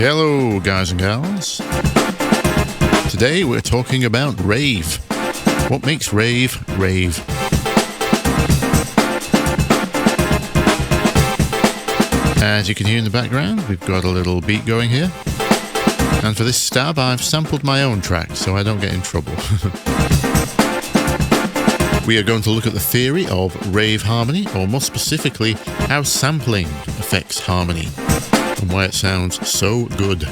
Hello, guys and gals. Today we're talking about rave. What makes rave, rave? As you can hear in the background, we've got a little beat going here. And for this stab, I've sampled my own track, so I don't get in trouble. We are going to look at the theory of rave harmony, or more specifically, how sampling affects harmony, and why it sounds so good.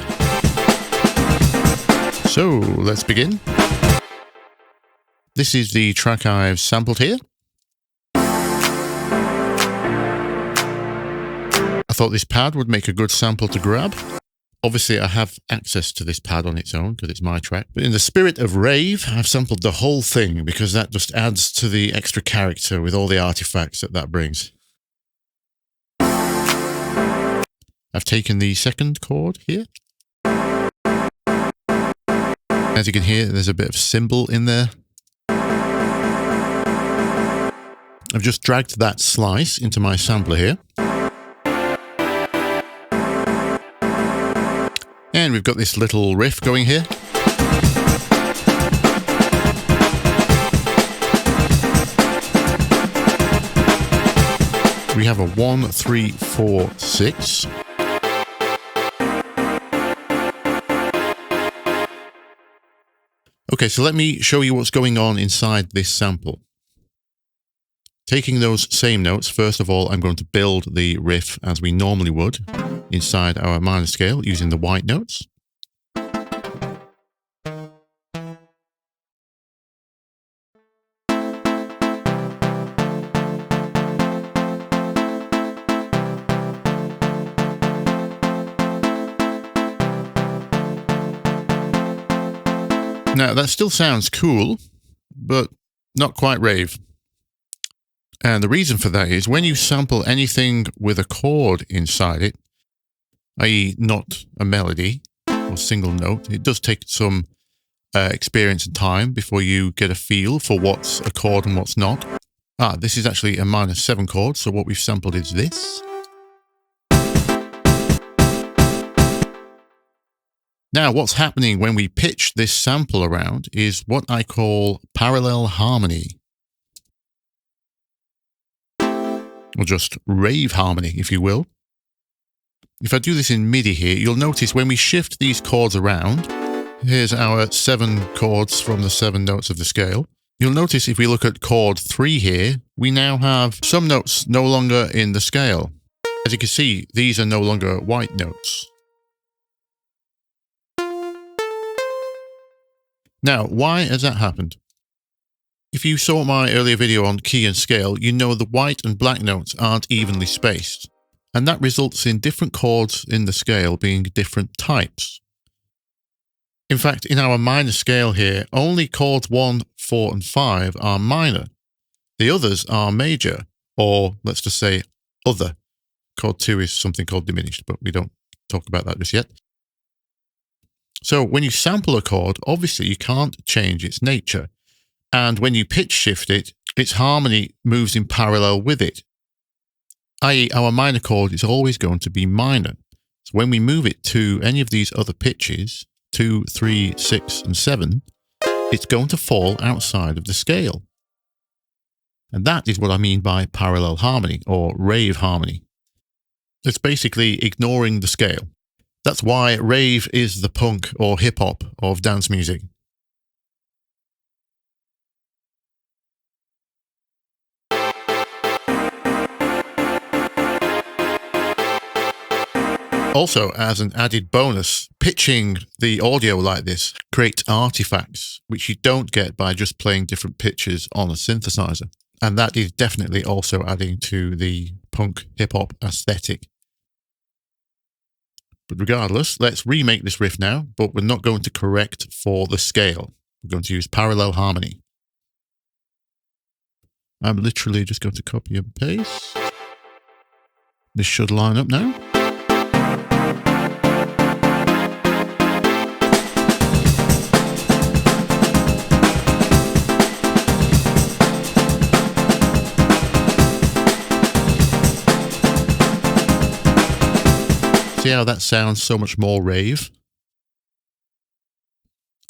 So, let's begin. This is the track I've sampled here. I thought this pad would make a good sample to grab. Obviously, I have access to this pad on its own because it's my track. But in the spirit of rave, I've sampled the whole thing because that just adds to the extra character with all the artifacts that brings. I've taken the second chord here. As you can hear, there's a bit of cymbal in there. I've just dragged that slice into my sampler here. And we've got this little riff going here. We have a 1, 3, 4, 6. Okay, so let me show you what's going on inside this sample. Taking those same notes, first of all, I'm going to build the riff as we normally would inside our minor scale using the white notes. Now, that still sounds cool, but not quite rave. And the reason for that is when you sample anything with a chord inside it, i.e. not a melody or single note, it does take some experience and time before you get a feel for what's a chord and what's not. This is actually a minor 7 chord, so what we've sampled is this. Now, what's happening when we pitch this sample around is what I call parallel harmony. Or just rave harmony, if you will. If I do this in MIDI here, you'll notice when we shift these chords around, here's our 7 chords from the 7 notes of the scale. You'll notice if we look at chord 3 here, we now have some notes no longer in the scale. As you can see, these are no longer white notes. Now, why has that happened? If you saw my earlier video on key and scale, you know the white and black notes aren't evenly spaced, and that results in different chords in the scale being different types. In fact, in our minor scale here, only chords 1, 4, and 5 are minor. The others are major, or let's just say other. Chord 2 is something called diminished, but we don't talk about that just yet. So when you sample a chord, obviously you can't change its nature. And when you pitch shift it, its harmony moves in parallel with it. i.e. our minor chord is always going to be minor. So when we move it to any of these other pitches, 2, 3, 6, and 7, it's going to fall outside of the scale. And that is what I mean by parallel harmony, or rave harmony. It's basically ignoring the scale. That's why rave is the punk or hip-hop of dance music. Also, as an added bonus, pitching the audio like this creates artifacts, which you don't get by just playing different pitches on a synthesizer. And that is definitely also adding to the punk hip-hop aesthetic. But regardless, let's remake this riff now, but we're not going to correct for the scale. We're going to use parallel harmony. I'm literally just going to copy and paste. This should line up now. See how that sounds so much more rave?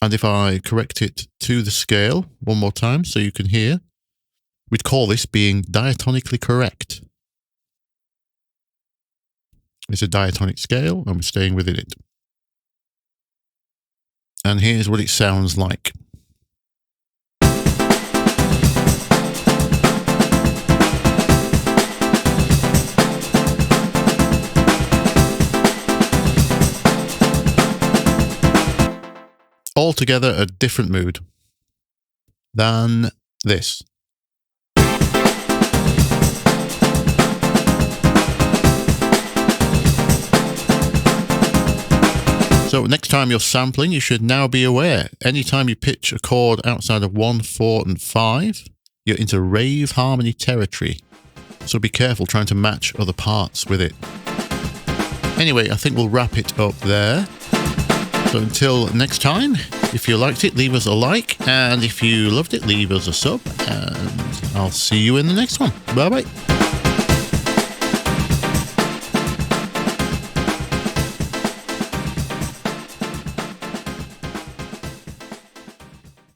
And if I correct it to the scale one more time so you can hear, we'd call this being diatonically correct. It's a diatonic scale and we're staying within it. And here's what it sounds like. Altogether a different mood than this. So next time you're sampling, you should now be aware, anytime you pitch a chord outside of 1, 4, and 5, you're into rave harmony territory. So be careful trying to match other parts with it. Anyway, I think we'll wrap it up there. So until next time, if you liked it, leave us a like, and if you loved it, leave us a sub, and I'll see you in the next one. Bye bye.